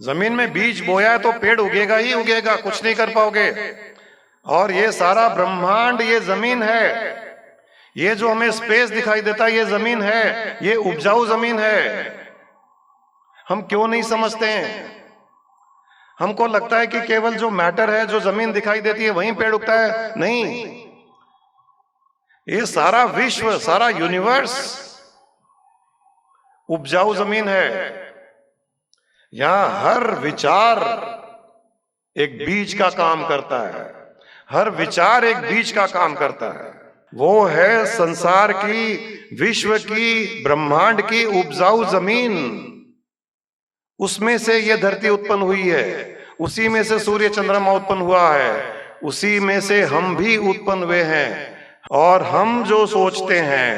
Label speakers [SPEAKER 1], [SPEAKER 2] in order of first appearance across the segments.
[SPEAKER 1] जमीन में बीज बोया है तो पेड़ उगेगा ही उगेगा, कुछ नहीं कर पाओगे। और ये सारा ब्रह्मांड ये जमीन है, ये जो हमें स्पेस दिखाई देता है ये जमीन है, ये उपजाऊ जमीन है। हम क्यों नहीं समझते हैं? हमको लगता है कि केवल जो मैटर है, जो जमीन दिखाई देती है वहीं पेड़ उगता है। नहीं, ये सारा विश्व, सारा यूनिवर्स उपजाऊ जमीन है। यहां हर विचार एक बीज का काम करता है, हर विचार एक बीज का काम करता है। वो है संसार की, विश्व की, ब्रह्मांड की उपजाऊ जमीन। उसमें से ये धरती उत्पन्न हुई है, उसी में से सूर्य चंद्रमा उत्पन्न हुआ है, उसी में से हम भी उत्पन्न हुए हैं। और हम जो सोचते हैं,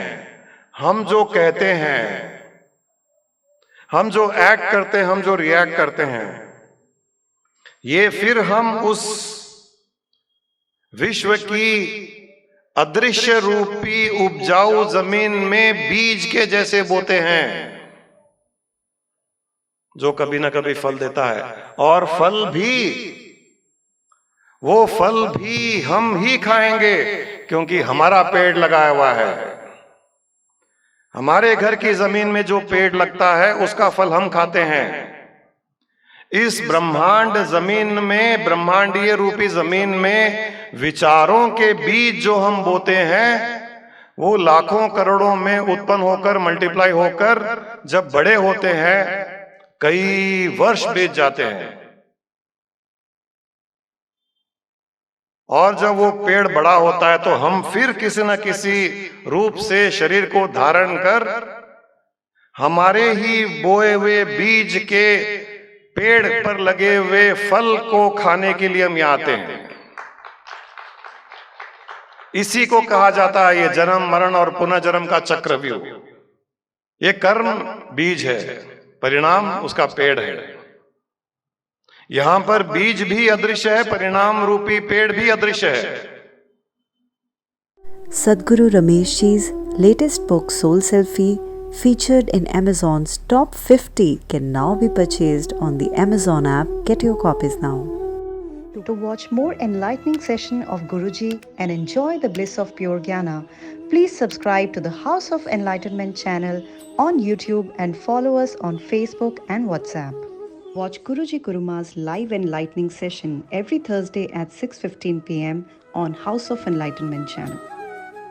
[SPEAKER 1] हम जो कहते हैं, हम जो एक्ट करते हैं, हम जो रिएक्ट करते हैं, ये फिर हम उस विश्व की अदृश्य रूपी उपजाऊ जमीन में बीज के जैसे बोते हैं, जो कभी ना कभी फल देता है। और फल भी, वो फल भी हम ही खाएंगे, क्योंकि हमारा पेड़ लगाया हुआ है। हमारे घर की जमीन में जो पेड़ लगता है उसका फल हम खाते हैं। इस ब्रह्मांड जमीन में, ब्रह्मांडीय रूपी जमीन में विचारों के बीज जो हम बोते हैं, वो लाखों करोड़ों में उत्पन्न होकर, मल्टीप्लाई होकर जब बड़े होते हैं, कई वर्ष बीत जाते हैं। और जब वो पेड़ बड़ा होता है तो हम फिर किसी न किसी रूप से शरीर को धारण कर हमारे ही बोए हुए बीज के पेड़ पर लगे हुए फल को खाने के लिए हम यहाँ आते हैं। इसी को कहा जाता है ये जन्म मरण और पुनर्जन्म का चक्रव्यूह। ये कर्म बीज है, परिणाम उसका पेड़ है। यहां पर बीज भी अदृश्य है, परिणाम रूपी पेड़ भी अदृश्य है।
[SPEAKER 2] Sadhguru Ramesh Ji's latest book Soul Selfie, featured in Amazon's top 50, can now be purchased on the Amazon app. Get your copies now.
[SPEAKER 3] To watch more enlightening session of Guruji and enjoy the bliss of pure Jnana, please subscribe to the House of Enlightenment channel on YouTube and follow us on Facebook and WhatsApp. Watch Guruji Guruma's live enlightening session every Thursday at 6:15 p.m. on House of Enlightenment channel.